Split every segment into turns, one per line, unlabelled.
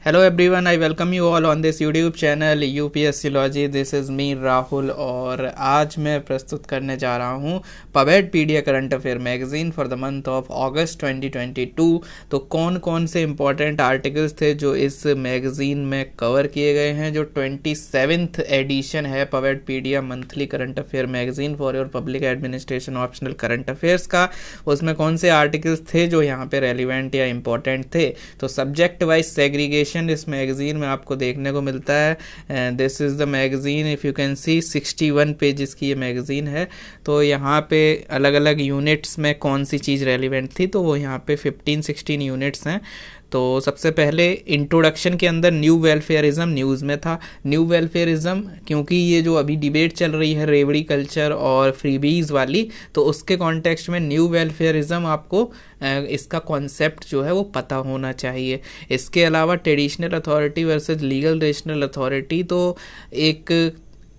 Hello everyone, I welcome you all on this YouTube channel UPSC logy. This is me Rahul और आज मैं प्रस्तुत करने जा रहा हूँ paved pedia current affair magazine for the month of August 2022। तो कौन कौन से इम्पॉर्टेंट आर्टिकल्स थे जो इस मैगजीन में कवर किए गए हैं। जो 27th एडिशन है paved pedia monthly current affair magazine for your public administration optional current affairs का, उसमें कौन से आर्टिकल्स थे जो यहाँ पे रेलिवेंट या इम्पोर्टेंट थे। तो सब्जेक्ट वाइज सेग्रीगेशन इस मैगजीन में आपको देखने को मिलता है। This is the magazine, if you can see 61 pages की ये मैगजीन है। तो यहाँ पे अलग अलग यूनिट्स में कौन सी चीज़ रेलिवेंट थी, तो वो यहाँ पे 15-16 यूनिट्स हैं। तो सबसे पहले इंट्रोडक्शन के अंदर न्यू वेलफेयरिज्म न्यूज़ में था। न्यू वेलफेयरिज्म क्योंकि ये जो अभी डिबेट चल रही है रेवड़ी कल्चर और फ्रीबीज वाली, तो उसके कॉन्टेक्स्ट में न्यू वेलफेयरिज्म आपको इसका कॉन्सेप्ट जो है वो पता होना चाहिए। इसके अलावा traditional authority versus legal rational authority, तो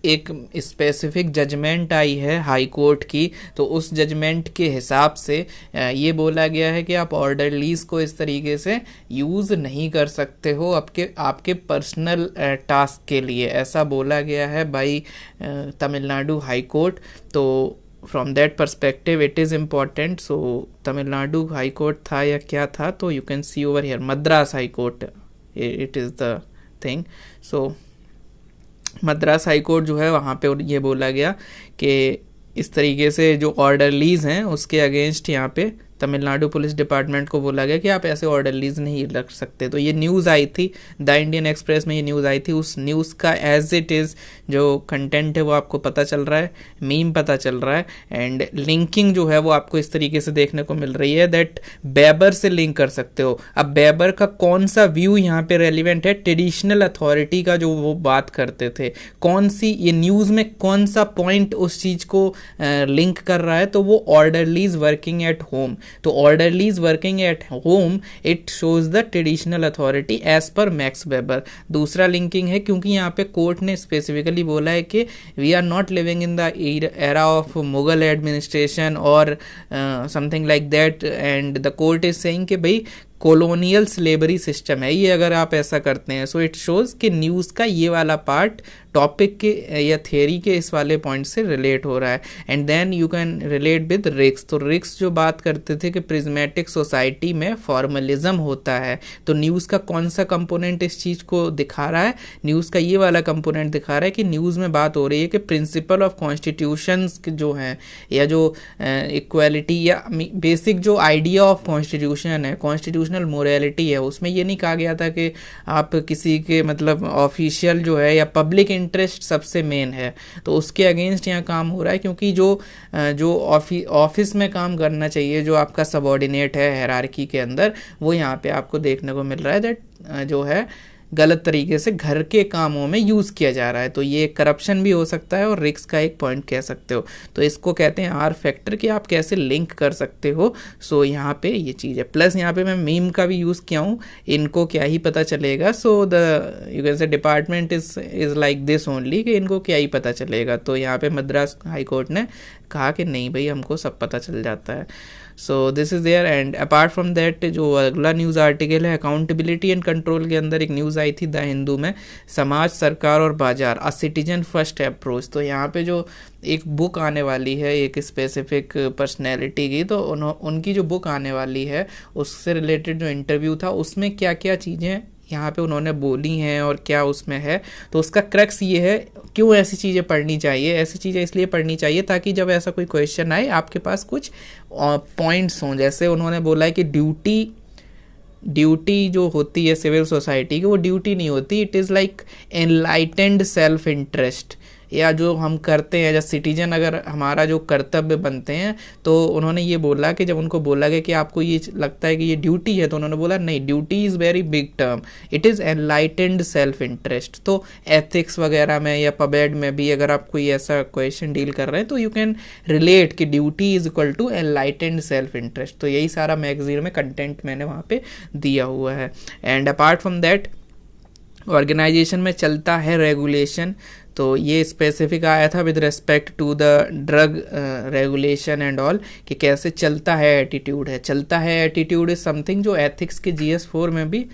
एक स्पेसिफिक जजमेंट आई है हाई कोर्ट की, तो उस जजमेंट के हिसाब से ये बोला गया है कि आप ऑर्डरलीज को इस तरीके से यूज़ नहीं कर सकते हो आपके पर्सनल टास्क के लिए, ऐसा बोला गया है बाई तमिलनाडु हाई कोर्ट। तो from that perspective it is important. So Tamil Nadu high court था या क्या था, तो you can see over here Madras high court, it is the thing. So Madras high court जो है वहाँ पे ये बोला गया कि इस तरीके से जो ऑर्डरलीज हैं उसके अगेंस्ट यहाँ पे तमिलनाडु पुलिस डिपार्टमेंट को बोला गया कि आप ऐसे ऑर्डरलीज नहीं रख सकते। तो ये न्यूज़ आई थी, द इंडियन एक्सप्रेस में ये न्यूज़ आई थी। उस न्यूज़ का एज इट इज़ जो कंटेंट है वो आपको पता चल रहा है, मीम पता चल रहा है, एंड लिंकिंग जो है वो आपको इस तरीके से देखने को मिल रही है दैट बेबर से लिंक कर सकते हो। अब बेबर का कौन सा व्यू यहाँ पे रेलिवेंट है, ट्रेडिशनल अथॉरिटी का जो वो बात करते थे, कौन सी ये न्यूज़ में कौन सा पॉइंट उस चीज़ को लिंक कर रहा है, तो वो ऑर्डरलीज वर्किंग एट होम। तो orderlies working at home it shows the traditional authority as per Max Weber. दूसरा लिंकिंग है क्योंकि यहाँ पे कोर्ट ने स्पेसिफिकली बोला है कि we are not living in the era of Mughal administration और something like that, and the court is saying कि भाई कॉलोनियल स्लेवरी सिस्टम है ये अगर आप ऐसा करते हैं। सो इट शोज़ कि न्यूज़ का ये वाला पार्ट टॉपिक के या थियरी के इस वाले पॉइंट से रिलेट हो रहा है। And then you can relate with रिक्स। तो रिक्स जो बात करते थे कि प्रिज्मेटिक सोसाइटी में फॉर्मलिज्म होता है, तो न्यूज़ का कौन सा कंपोनेंट इस चीज़ को दिखा रहा है, न्यूज़ का ये वाला कंपोनेंट दिखा रहा है कि न्यूज़ में बात हो रही है कि प्रिंसिपल ऑफ कॉन्स्टिट्यूशंस जो हैं या जो इक्वालिटी या बेसिक जो आइडिया ऑफ कॉन्स्टिट्यूशन है, कॉन्स्टिट्यूशनल मोरालिटी है, उसमें ये नहीं कहा गया था कि आप किसी के मतलब ऑफिशियल जो है या पब्लिक इंटरेस्ट सबसे मेन है। तो उसके अगेंस्ट यहाँ काम हो रहा है क्योंकि जो ऑफिस में काम करना चाहिए, जो आपका सबऑर्डिनेट है हायरार्की के अंदर, वो यहाँ पे आपको देखने को मिल रहा है दैट जो है गलत तरीके से घर के कामों में यूज़ किया जा रहा है। तो ये करप्शन भी हो सकता है और रिस्क का एक पॉइंट कह सकते हो। तो इसको कहते हैं आर फैक्टर कि आप कैसे लिंक कर सकते हो। सो यहाँ पे ये चीज़ है। प्लस यहाँ पे मैं मीम का भी यूज़ किया हूँ, इनको क्या ही पता चलेगा। सो द यू कैन से department is like this only कि इनको क्या ही पता चलेगा। तो यहाँ पे मद्रास हाई कोर्ट ने कहा कि नहीं भाई हमको सब पता चल जाता है। So this is there. And apart from that जो अगला न्यूज़ आर्टिकल है अकाउंटेबिलिटी एंड कंट्रोल के अंदर एक न्यूज़ आई थी द हिंदू में, समाज सरकार और बाजार अ सिटीजन फर्स्ट अप्रोच। तो यहाँ पे जो एक बुक आने वाली है एक स्पेसिफिक पर्सनैलिटी की, तो उनकी जो बुक आने वाली है उससे रिलेटेड जो इंटरव्यू था उसमें क्या क्या चीज़ें यहाँ पे उन्होंने बोली हैं और क्या उसमें है। तो उसका क्रक्स ये है क्यों ऐसी चीज़ें पढ़नी चाहिए। ऐसी चीज़ें इसलिए पढ़नी चाहिए ताकि जब ऐसा कोई क्वेश्चन आए आपके पास कुछ पॉइंट्स हों। जैसे उन्होंने बोला है कि ड्यूटी जो होती है सिविल सोसाइटी की, वो ड्यूटी नहीं होती, it is like enlightened self interest, या जो हम करते हैं एज सिटीजन अगर हमारा जो कर्तव्य बनते हैं। तो उन्होंने ये बोला कि जब उनको बोला गया कि आपको ये लगता है कि ये ड्यूटी है, तो उन्होंने बोला नहीं, duty is very big term, it is enlightened self interest. तो एथिक्स वगैरह में या पबेड में भी अगर आप कोई ऐसा क्वेश्चन डील कर रहे हैं तो यू कैन रिलेट कि duty is equal to enlightened self interest. तो यही सारा मैगजीन में कंटेंट मैंने वहाँ पे दिया हुआ है। And apart from that organization में चलता है रेगुलेशन, तो ये स्पेसिफिक आया था with respect to the drug regulation and all कि कैसे चलता है एटीट्यूड है। चलता है एटीट्यूड इज समथिंग जो एथिक्स के GS4 में भी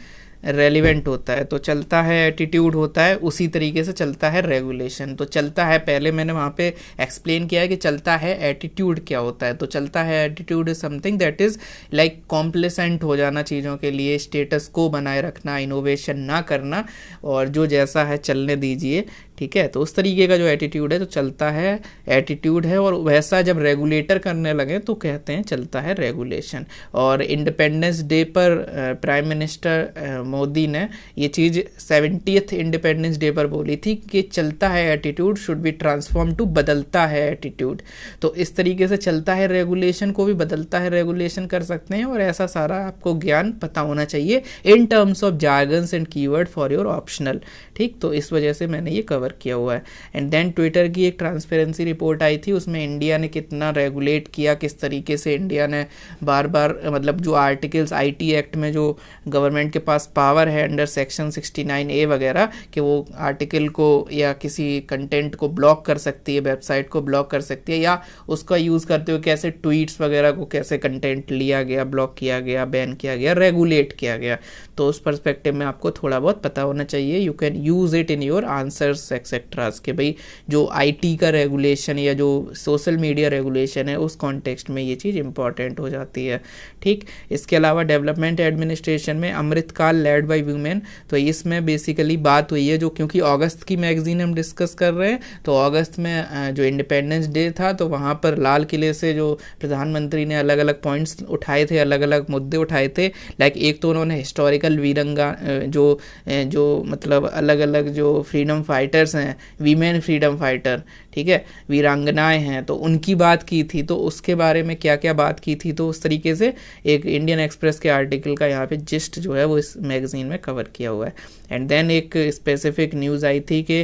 रेलिवेंट होता है। तो चलता है एटीट्यूड होता है, उसी तरीके से चलता है रेगुलेशन। तो चलता है, पहले मैंने वहाँ पे एक्सप्लेन किया है कि चलता है एटीट्यूड क्या होता है। तो चलता है attitude is something that is like complacent हो जाना चीज़ों के लिए, स्टेटस को बनाए रखना, इनोवेशन ना करना, और जो जैसा है चलने दीजिए, ठीक है। तो उस तरीके का जो एटीट्यूड है तो चलता है एटीट्यूड है, और वैसा जब रेगुलेटर करने लगे तो कहते हैं चलता है रेगुलेशन। और इंडिपेंडेंस डे पर प्राइम मिनिस्टर मोदी ने ये चीज़ 70th इंडिपेंडेंस डे पर बोली थी कि चलता है attitude should be transform to बदलता है एटीट्यूड। तो इस तरीके से चलता है रेगुलेशन को भी बदलता है रेगुलेशन कर सकते हैं, और ऐसा सारा आपको ज्ञान पता होना चाहिए in terms of jargons and keyword for your optional, ठीक। तो इस वजह से मैंने ये कवर किया हुआ है। एंड देन ट्विटर की एक ट्रांसपेरेंसी रिपोर्ट आई थी, उसमें इंडिया ने कितना रेगुलेट किया, किस तरीके से इंडिया ने बार बार मतलब जो आर्टिकल्स आईटी एक्ट में जो गवर्नमेंट के पास पावर है अंडर सेक्शन 69A वगैरह, कि वो आर्टिकल को या किसी कंटेंट को ब्लॉक कर सकती है, वेबसाइट को ब्लॉक कर सकती है, या उसका यूज़ करते हुए कैसे ट्वीट्स वगैरह को कैसे कंटेंट लिया गया, ब्लॉक किया गया, बैन किया गया, रेगुलेट किया गया। तो उस पर्सपेक्टिव में आपको थोड़ा बहुत पता होना चाहिए। You can use it in your answers etceteras, कि भाई जो आईटी का रेगुलेशन या जो सोशल मीडिया रेगुलेशन है उस कॉन्टेक्स्ट में ये चीज़ इंपॉर्टेंट हो जाती है, ठीक। इसके अलावा डेवलपमेंट एडमिनिस्ट्रेशन में अमृतकाल लेड बाय वुमेन, तो इसमें बेसिकली बात हुई है, जो क्योंकि अगस्त की मैगजीन हम डिस्कस कर रहे हैं, तो अगस्त में जो इंडिपेंडेंस डे था तो वहाँ पर लाल किले से जो प्रधानमंत्री ने अलग अलग पॉइंट्स उठाए थे, अलग अलग मुद्दे उठाए थे। लाइक एक तो उन्होंने हिस्टोरिकल वीरंगा जो मतलब अलग अलग जो फ्रीडम फाइटर्स हैं, वीमेन फ्रीडम फाइटर, ठीक है, वीरांगनाएं हैं, तो उनकी बात की थी। तो उसके बारे में क्या क्या बात की थी, तो उस तरीके से एक इंडियन एक्सप्रेस के आर्टिकल का यहाँ पे जिस्ट जो है वो इस मैगजीन में कवर किया हुआ है। एंड देन एक स्पेसिफिक न्यूज़ आई थी कि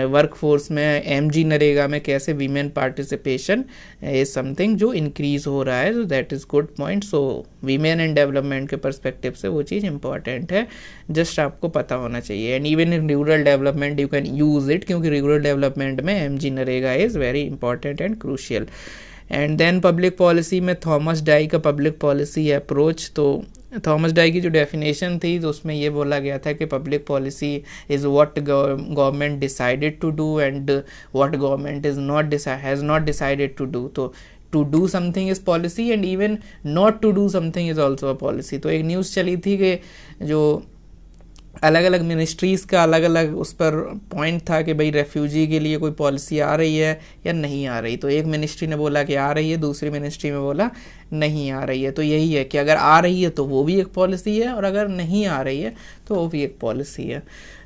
वर्क फोर्स में एमजी नरेगा में कैसे वीमेन पार्टिसिपेशन इज समथिंग जो इंक्रीज हो रहा है, तो that is good point. So women and development के पर्सपेक्टिव से वो चीज़ इंपॉर्टेंट है, जस्ट आपको पता होना चाहिए। And even in rural development you can use it, क्योंकि रूरल डेवलपमेंट में MG NREGA is very important and crucial. And then public policy में थॉमस डाई का पब्लिक पॉलिसी अप्रोच, तो थॉमस डाई की जो डेफिनेशन थी तो उसमें ये बोला गया था कि public policy is what government decided to do and what government is not has not decided to do. तो to do something is policy and even not to do something is also a policy. तो एक news चली थी कि जो अलग अलग ministries का अलग अलग उस पर पॉइंट था कि भाई रेफ्यूजी के लिए कोई पॉलिसी आ रही है या नहीं आ रही। तो एक मिनिस्ट्री ने बोला कि आ रही है, दूसरी मिनिस्ट्री में बोला नहीं आ रही है। तो यही है कि अगर आ रही है तो वो भी एक पॉलिसी है, और अगर नहीं आ रही है तो वो भी एक पॉलिसी है।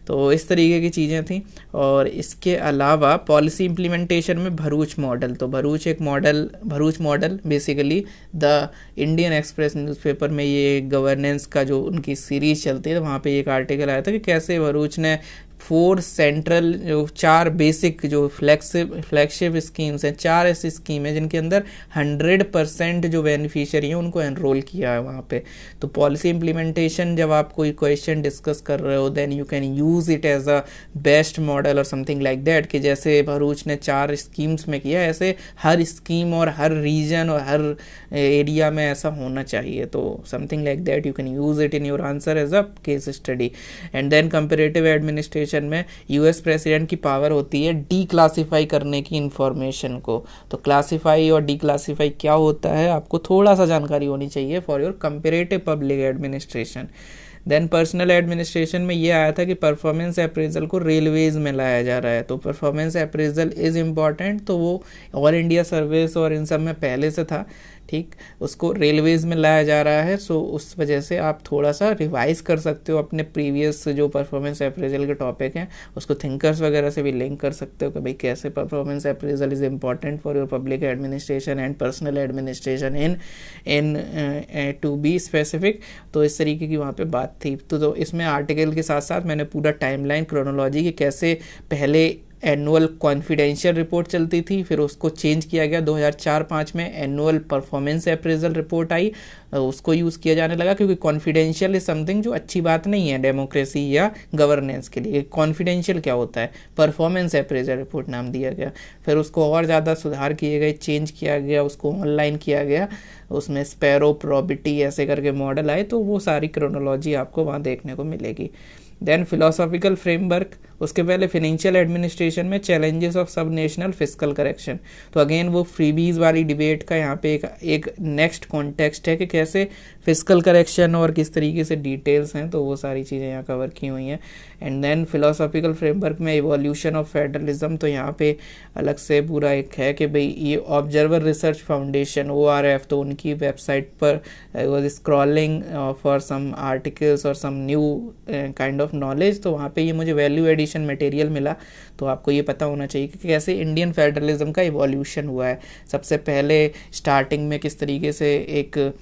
तो इस तरीके की चीज़ें थी। और इसके अलावा पॉलिसी इम्प्लीमेंटेशन में भरूच मॉडल, तो Bharuch model basically the Indian express newspaper में ये गवर्नेंस का जो उनकी सीरीज चलती है, तो वहाँ पे एक आर्टिकल आया था कि कैसे भरूच ने 4 सेंट्रल जो 4 बेसिक जो फ्लैगशिप स्कीम्स हैं, 4 ऐसी स्कीम है जिनके अंदर 100% जो बेनिफिशियरी हैं उनको एनरोल किया है वहाँ पे। तो पॉलिसी इम्प्लीमेंटेशन जब आप कोई क्वेश्चन डिस्कस कर रहे हो then you can use it as a best model और समथिंग लाइक दैट, कि जैसे भरूच ने 4 स्कीम्स में किया, ऐसे हर स्कीम और हर रीजन और हर एरिया में ऐसा होना चाहिए। तो something like that you can use it in your answer as a case study. And then comparative administration में यूएस प्रेसिडेंट की पावर होती है डी क्लासीफाई करने की इंफॉर्मेशन को। तो क्लासीफाई और डी क्लासीफाई क्या होता है आपको थोड़ा सा जानकारी होनी चाहिए for your comparative public administration. Then personal administration में ये आया था कि परफॉर्मेंस अप्रेजल को रेलवेज में लाया जा रहा है। तो परफॉर्मेंस अप्रेजल इज़ इम्पॉर्टेंट, तो वो ऑल इंडिया सर्विस और इन सब में पहले से था, ठीक, उसको रेलवेज में लाया जा रहा है। सो उस वजह से आप थोड़ा सा रिवाइज कर सकते हो अपने प्रीवियस जो परफॉर्मेंस अप्रेजल के टॉपिक हैं, उसको थिंकर्स वगैरह से भी लिंक कर सकते हो कि भाई कैसे performance appraisal is important for your public administration and personal administration in to be specific. तो इस तरीके की वहाँ पे बात थी। तो इसमें आर्टिकल के साथ साथ मैंने पूरा टाइमलाइन क्रोनोलॉजी कि कैसे पहले एनुअल कॉन्फिडेंशियल रिपोर्ट चलती थी, फिर उसको चेंज किया गया 2004-05 में एनुअल परफॉर्मेंस अप्रेजल रिपोर्ट आई, उसको यूज़ किया जाने लगा, क्योंकि कॉन्फिडेंशियल इज समथिंग जो अच्छी बात नहीं है डेमोक्रेसी या गवर्नेंस के लिए। कॉन्फिडेंशियल क्या होता है, परफॉर्मेंस अप्रेजल रिपोर्ट नाम दिया गया। फिर उसको और ज़्यादा सुधार किए गए, चेंज किया गया, उसको ऑनलाइन किया गया, उसमें स्पैरो प्रोबिटी ऐसे करके मॉडल आए, तो वो सारी क्रोनोलॉजी आपको वहाँ देखने को मिलेगी। देन फिलोसॉफिकल फ्रेमवर्क, उसके पहले फिनेंशियल एडमिनिस्ट्रेशन में चैलेंजेस ऑफ सब नेशनल फिजिकल करेक्शन, तो अगेन वो फ्रीबीज वाली डिबेट का यहाँ पे एक नेक्स्ट कॉन्टेक्स्ट है कि कैसे फिजिकल करेक्शन और किस तरीके से डिटेल्स हैं, तो वो सारी चीज़ें यहाँ कवर की हुई हैं। एंड देन फिलोसॉफिकल फ्रेमवर्क में इवोल्यूशन ऑफ फेडरलिज्म, तो यहाँ पे अलग से पूरा एक है कि भाई ये ऑब्जर्वर रिसर्च फाउंडेशन ORF, तो उनकी वेबसाइट पर was scrolling for some articles और some new kind of knowledge, तो वहाँ पे ये मुझे वैल्यू एडिशन मटेरियल मिला। तो आपको ये पता होना चाहिए कि कैसे इंडियन फेडरलिज्म का इवोल्यूशन हुआ है। सबसे पहले स्टार्टिंग में किस तरीके से एक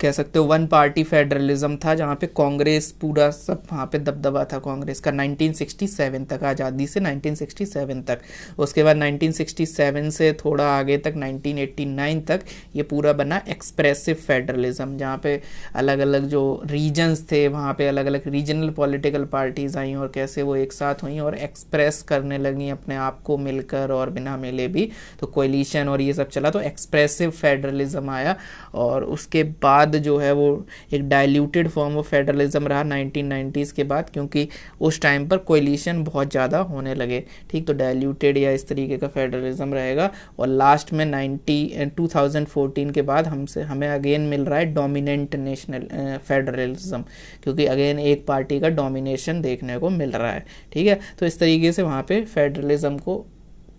कह सकते हो वन पार्टी फेडरलिज्म था, जहाँ पे कांग्रेस पूरा सब वहाँ पे दबदबा था कांग्रेस का 1967 तक, आज़ादी से 1967 तक। उसके बाद 1967 से थोड़ा आगे तक 1989 तक ये पूरा बना एक्सप्रेसिव फेडरलिज्म, जहाँ पे अलग अलग जो रीजन्स थे वहाँ पे अलग अलग रीजनल पॉलिटिकल पार्टीज आई और कैसे वो एक साथ हुई और एक्सप्रेस करने लगी अपने आप को मिलकर और बिना मिले भी, तो कोलिशन और ये सब चला, तो एक्सप्रेसिव फेडरलिज्म आया। और उसके बाद जो है वो एक डाइल्यूटेड फॉर्म ऑफ फेडरलिज्म रहा 1990s के बाद, क्योंकि उस टाइम पर कोलिशन बहुत ज़्यादा होने लगे, ठीक, तो डाइल्यूटेड या इस तरीके का फेडरलिज्म रहेगा। और लास्ट में 2014 के बाद हमें अगेन मिल रहा है डोमिनेंट नेशनल फेडरलिज्म, क्योंकि अगेन एक पार्टी का डोमिनेशन देखने को मिल रहा है, ठीक है। तो इस तरीके से वहाँ पे फेडरलिज्म को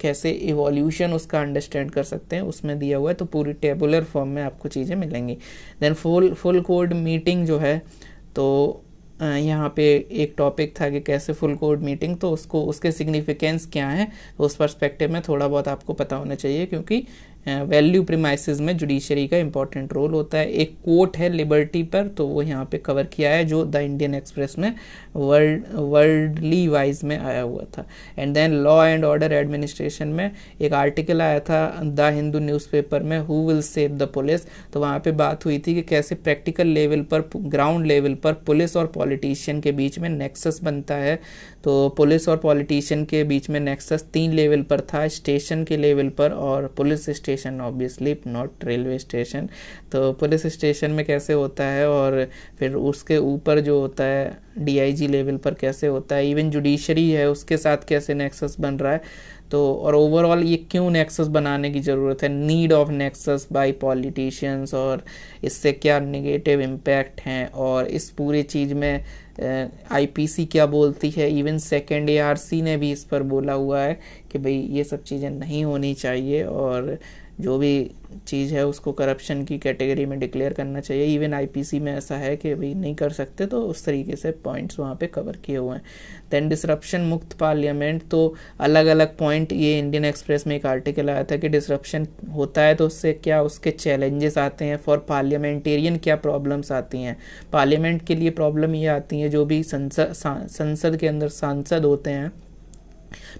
कैसे इवोल्यूशन उसका अंडरस्टैंड कर सकते हैं उसमें दिया हुआ है, तो पूरी टेबुलर फॉर्म में आपको चीज़ें मिलेंगी। देन फुल कोड मीटिंग जो है, तो यहाँ पे एक टॉपिक था कि कैसे फुल कोड मीटिंग, तो उसके सिग्निफिकेंस क्या है, तो उस पर्सपेक्टिव में थोड़ा बहुत आपको पता होना चाहिए, क्योंकि वैल्यू प्रीमाइसेस में जुडिशरी का इंपॉर्टेंट रोल होता है। एक कोट है लिबर्टी पर, तो वो यहाँ पे कवर किया है, जो द इंडियन एक्सप्रेस में वर्ल्डली वाइज में आया हुआ था। And then law and order administration में एक आर्टिकल आया था द हिंदू न्यूज़पेपर में, who will save the police, तो वहाँ पे बात हुई थी कि कैसे प्रैक्टिकल लेवल पर, ग्राउंड लेवल पर पुलिस और पॉलिटिशियन के बीच में नेक्सस बनता है। तो पुलिस और पॉलिटिशियन के बीच में नेक्सस 3 लेवल पर था, स्टेशन के लेवल पर और police station, obviously not railway station. तो पुलिस स्टेशन में कैसे होता है और फिर उसके ऊपर जो होता है DIG लेवल पर कैसे होता है, इवन जुडिशरी है उसके साथ कैसे नेक्सस बन रहा है। तो और ओवरऑल ये क्यों नेक्सस बनाने की ज़रूरत है, need of nexus by politicians, और इससे क्या नेगेटिव इम्पैक्ट हैं, और इस पूरी चीज़ में IPC क्या बोलती है। इवन सेकेंड ARC ने भी इस पर बोला हुआ है कि भाई ये सब चीज़ें नहीं होनी चाहिए और जो भी चीज़ है उसको करप्शन की कैटेगरी में डिक्लेयर करना चाहिए। इवन IPC में ऐसा है कि भाई नहीं कर सकते, तो उस तरीके से पॉइंट्स वहाँ पे कवर किए हुए हैं। देन डिसरप्शन मुक्त पार्लियामेंट, तो अलग अलग पॉइंट, ये इंडियन एक्सप्रेस में एक आर्टिकल आया था कि डिसरप्शन होता है तो उससे क्या उसके चैलेंजेस आते हैं, फॉर पार्लियामेंटेरियन क्या प्रॉब्लम्स आती हैं। पार्लियामेंट के लिए प्रॉब्लम ये आती है, जो भी संसद के अंदर सांसद होते हैं,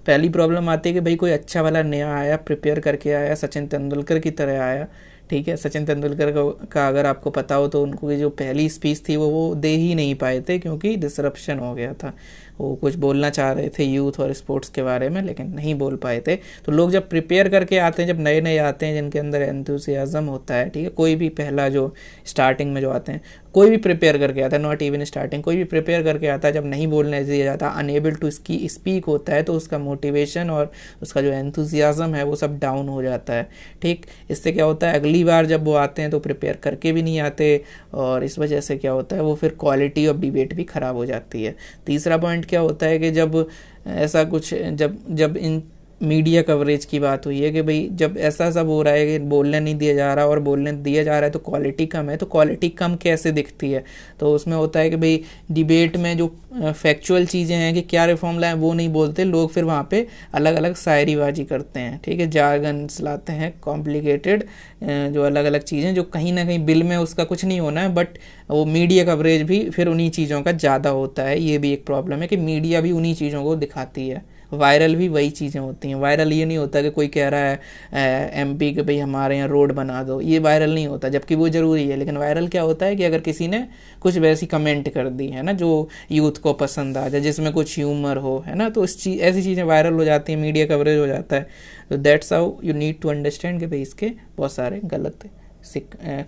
पहली प्रॉब्लम आती है कि भाई कोई अच्छा वाला नया आया, प्रिपेयर करके आया, सचिन तेंदुलकर की तरह आया, ठीक है। सचिन तेंदुलकर का अगर आपको पता हो तो उनको जो पहली स्पीच थी वो दे ही नहीं पाए थे, क्योंकि डिसरप्शन हो गया था। वो कुछ बोलना चाह रहे थे यूथ और स्पोर्ट्स के बारे में, लेकिन नहीं बोल पाए थे। तो लोग जब प्रिपेयर करके आते हैं, जब नए नए आते हैं जिनके अंदर एंथुसियाज्म होता है, ठीक है, कोई भी पहला जो स्टार्टिंग में जो आते हैं, कोई भी प्रिपेयर करके आता है, नॉट इवन स्टार्टिंग, कोई भी प्रिपेयर करके आता है, जब नहीं बोलने दिया जाता, अनएबल टू स्पीक होता है, तो उसका मोटिवेशन और उसका जो एंथुसियाज्म है वो सब डाउन हो जाता है, ठीक। इससे क्या होता है, अगली बार जब वो आते हैं तो प्रिपेयर करके भी नहीं आते, और इस वजह से क्या होता है, वो फिर क्वालिटी ऑफ डिबेट भी ख़राब हो जाती है। तीसरा पॉइंट क्या होता है कि जब ऐसा कुछ जब इन मीडिया कवरेज की बात हुई है कि भाई जब ऐसा सब हो रहा है कि बोलने नहीं दिया जा रहा और बोलने दिया जा रहा है तो क्वालिटी कम है, तो क्वालिटी कम कैसे दिखती है, तो उसमें होता है कि भाई डिबेट में जो फैक्चुअल चीज़ें हैं कि क्या रिफॉर्म लाएं वो नहीं बोलते लोग, फिर वहाँ पे अलग अलग शायरीबाजी करते हैं, ठीक है, जार्गन्स लाते हैं, कॉम्प्लिकेटेड जो अलग अलग चीज़ें जो कहीं ना कहीं बिल में उसका कुछ नहीं होना है, बट वो मीडिया कवरेज भी फिर उन्हीं चीज़ों का ज़्यादा होता है। ये भी एक प्रॉब्लम है कि मीडिया भी उन्हीं चीज़ों को दिखाती है, वायरल भी वही चीज़ें होती हैं। वायरल ये नहीं होता कि कोई कह रहा है MP के भाई हमारे यहाँ रोड बना दो, ये वायरल नहीं होता, जबकि वो ज़रूरी है। लेकिन वायरल क्या होता है कि अगर किसी ने कुछ वैसी कमेंट कर दी है ना जो यूथ को पसंद आ जाए, जिसमें कुछ ह्यूमर हो, है ना, तो ऐसी चीज़ें वायरल हो जाती हैं, मीडिया कवरेज हो जाता है। तो that's how you need to understand कि भाई इसके बहुत सारे गलत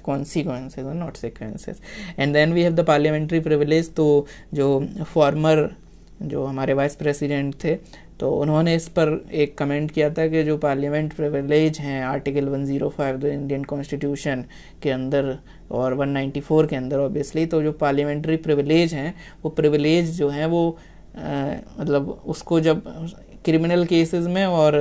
consequences or not sequences. And then we have the parliamentary privilege. तो जो फॉर्मर जो हमारे वाइस प्रेसिडेंट थे तो उन्होंने इस पर एक कमेंट किया था कि जो पार्लियामेंट प्रिविलेज हैं आर्टिकल 105 द इंडियन कॉन्स्टिट्यूशन के अंदर और 194 के अंदर ऑब्वियसली, तो जो पार्लियामेंट्री प्रिविलेज हैं वो प्रिविलेज जो हैं वो मतलब उसको जब क्रिमिनल केसेस में और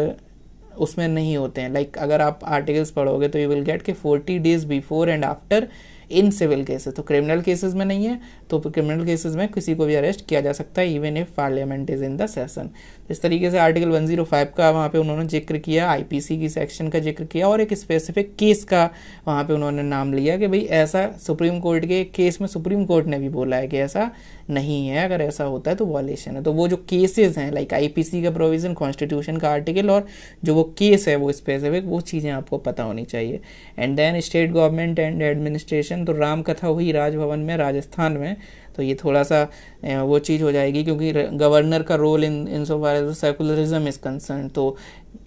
उसमें नहीं होते हैं। लाइक अगर आप आर्टिकल्स पढ़ोगे तो यू विल गेट के 40 days before and after in civil cases, तो क्रिमिनल केसेस में नहीं है, तो क्रिमिनल केसेस में किसी को भी अरेस्ट किया जा सकता है even if parliament is in the session. इस तरीके से आर्टिकल 105 का वहाँ पे उन्होंने जिक्र किया, आईपीसी की सेक्शन का जिक्र किया और एक स्पेसिफिक केस का वहाँ पे उन्होंने नाम लिया कि भाई ऐसा सुप्रीम कोर्ट के केस में सुप्रीम कोर्ट ने भी बोला है कि ऐसा नहीं है, अगर ऐसा होता है तो वॉलेशन है। तो वो जो केसेस हैं लाइक आईपीसी का प्रोविजन, कॉन्स्टिट्यूशन का आर्टिकल और जो वो केस है वो स्पेसिफिक, वो चीज़ें आपको पता होनी चाहिए। And then state government and administration, तो राम कथा हुई राजभवन में राजस्थान में, तो ये थोड़ा सा वो चीज़ हो जाएगी क्योंकि गवर्नर का role in so far as secularism is concern, तो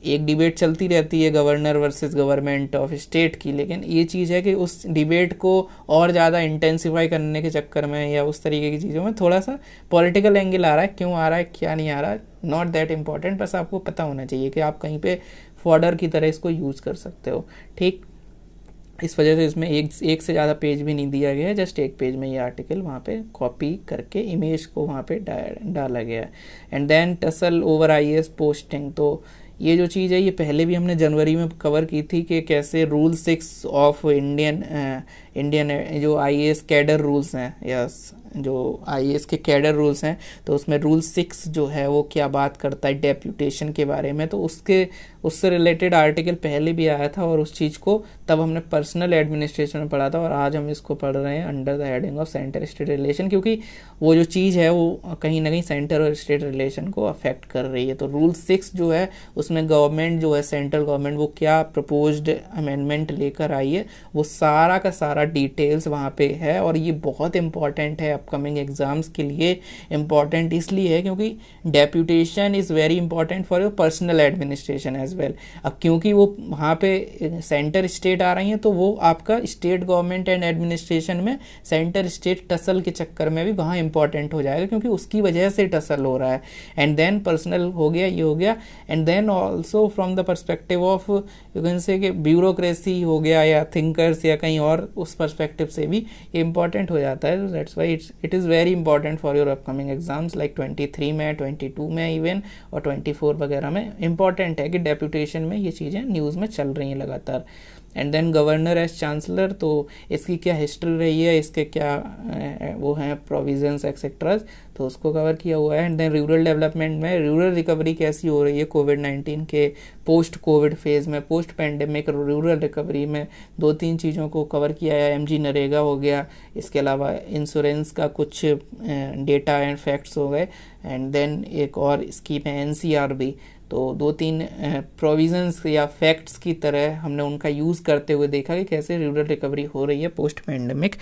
एक डिबेट चलती रहती है governor versus government of state की, लेकिन ये चीज़ है कि उस डिबेट को और ज़्यादा इंटेंसिफाई करने के चक्कर में या उस तरीके की चीज़ों में थोड़ा सा पॉलिटिकल एंगल आ रहा है, क्यों आ रहा है क्या नहीं आ रहा है, नॉट दैट इम्पॉर्टेंट, बस आपको पता होना चाहिए कि आप कहीं पे फॉर्डर की तरह इसको यूज़ कर सकते हो। ठीक, इस वजह से इसमें एक से ज़्यादा पेज भी नहीं दिया गया है, जस्ट एक पेज में ये आर्टिकल वहाँ पे कॉपी करके इमेज को वहाँ पे डाला गया है। And then tussle over IAS posting, तो ये जो चीज़ है ये पहले भी हमने जनवरी में कवर की थी कि कैसे रूल 6 ऑफ इंडियन जो आईएएस कैडर रूल्स हैं, यस जो आईएएस के कैडर रूल्स हैं, तो उसमें रूल 6 जो है वो क्या बात करता है डेप्यूटेशन के बारे में, तो उससे रिलेटेड आर्टिकल पहले भी आया था और उस चीज़ को तब हमने पर्सनल एडमिनिस्ट्रेशन में पढ़ा था और आज हम इसको पढ़ रहे हैं under the heading of centre state relation, क्योंकि वो जो चीज़ है वो कहीं ना कहीं सेंटर और स्टेट रिलेशन को अफेक्ट कर रही है। तो रूल 6 जो है उसमें गवर्नमेंट जो है सेंट्रल गवर्नमेंट वो क्या प्रपोज्ड अमेंडमेंट लेकर आई है वो सारा का सारा डिटेल्स वहाँ पे है और ये बहुत इंपॉर्टेंट है अपकमिंग एग्जाम्स के लिए। इंपॉर्टेंट इसलिए है क्योंकि deputation is very important for your personal administration as well. अब क्योंकि वो वहाँ पे सेंटर स्टेट आ रही हैं तो वो आपका स्टेट गवर्नमेंट एंड एडमिनिस्ट्रेशन में सेंटर स्टेट टसल के चक्कर में भी वहाँ इंपॉर्टेंट हो जाएगा क्योंकि उसकी वजह से टसल हो रहा है। एंड देन पर्सनल हो गया, ये हो गया, and then also from the perspective of you can say कि ब्यूरोक्रेसी हो गया या थिंकर्स या कहीं और उस परस्पेक्टिव से भी ये इंपॉर्टेंट हो जाता है। That's why it is very important for your upcoming exams like 23 में, 22 में इवन और 24 वगैरह में इंपॉर्टेंट है कि डेप्यूटेशन में ये चीज़ें न्यूज़ में चल रही हैं लगातार। And then governor as chancellor, तो इसकी क्या हिस्ट्री रही है, इसके क्या वो हैं प्रोविजंस एक्सेट्रास, तो उसको कवर किया हुआ है। एंड देन रूरल डेवलपमेंट में रूरल रिकवरी कैसी हो रही है कोविड-19 के पोस्ट कोविड फेज़ में, पोस्ट पैंडेमिक रूरल रिकवरी में 2-3 चीज़ों को कवर किया है। एमजी नरेगा हो गया, इसके अलावा इंश्योरेंस का कुछ डेटा एंड फैक्ट्स हो गए, एंड देन एक और स्कीम है एनसीआरबी, तो 2-3 प्रोविजंस या फैक्ट्स की तरह हमने उनका यूज़ करते हुए देखा कि कैसे रूरल रिकवरी हो रही है पोस्ट पैंडेमिक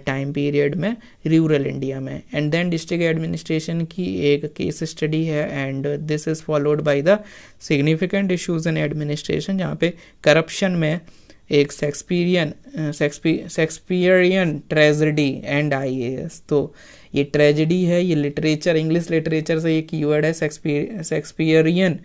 टाइम पीरियड में रूरल इंडिया में। एंड देन डिस्ट्रिक्ट एडमिनिस्ट्रेशन की एक केस स्टडी है and this is followed by the significant issues in administration, जहाँ पे करप्शन में एक शेक्सपियरियन ट्रेजेडी एंड आईएएस, तो ये ट्रेजेडी है, ये लिटरेचर इंग्लिश लिटरेचर से ये कीवर्ड है शेक्सपियरियन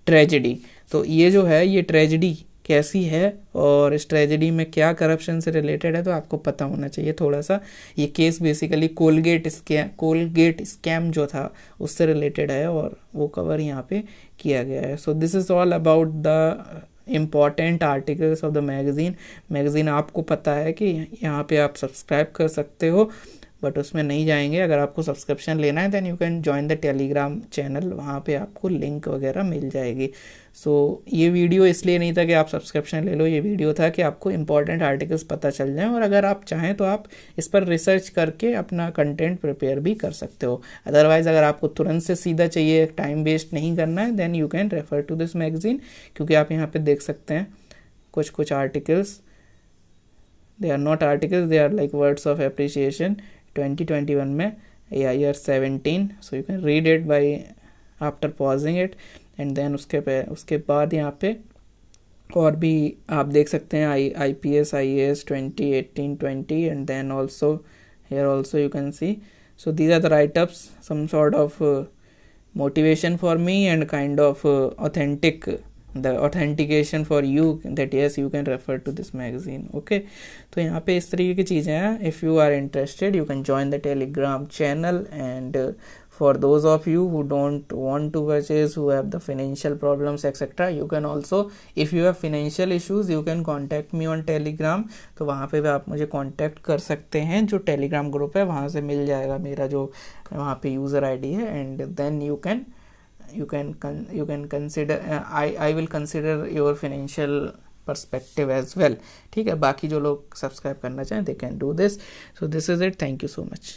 ट्रेजेडी। तो ये जो है ये ट्रेजेडी कैसी है और इस ट्रेजेडी में क्या करप्शन से रिलेटेड है तो आपको पता होना चाहिए थोड़ा सा। ये केस बेसिकली कोलगेट स्कैम जो था उससे रिलेटेड है और वो कवर यहाँ पे किया गया है। So this is all about the important articles of the magazine. आपको पता है कि यहाँ पे आप सब्सक्राइब कर सकते हो बट उसमें नहीं जाएंगे। अगर आपको सब्सक्रिप्शन लेना है then you can join the Telegram channel, वहाँ पे आपको लिंक वगैरह मिल जाएगी। सो ये वीडियो इसलिए नहीं था कि आप सब्सक्रिप्शन ले लो, ये वीडियो था कि आपको इंपॉर्टेंट आर्टिकल्स पता चल जाएं और अगर आप चाहें तो आप इस पर रिसर्च करके अपना कंटेंट प्रिपेयर भी कर सकते हो। अदरवाइज़ अगर आपको तुरंत से सीधा चाहिए, टाइम वेस्ट नहीं करना है, then you can refer to this magazine, क्योंकि आप यहाँ पे देख सकते हैं कुछ articles, they are not articles, they are like words of appreciation 2021 में या year 17। So you can read it by after pausing it and then उसके बाद यहाँ पे और भी आप देख सकते हैं IPS IAS 2018-20 and then also here also you can see. So these are the write-ups, some sort of motivation for me and kind of the authentication for you that yes you can refer to this magazine. Okay, तो यहाँ पे इस तरीके की चीज़ें हैं. If you are interested you can join the Telegram channel, and for those of you who don't want to purchase, who have the financial problems etc, you can also, if you have financial issues you can contact me on Telegram. तो वहाँ पे भी आप मुझे contact कर सकते हैं. जो टेलीग्राम ग्रुप है वहाँ से मिल जाएगा मेरा जो वहाँ पे यूज़र आईडी है, and then you can consider, I will consider your financial perspective as well. ठीक है, बाकी जो लोग सब्सक्राइब करना चाहें they can do this. So this is it. Thank you so much.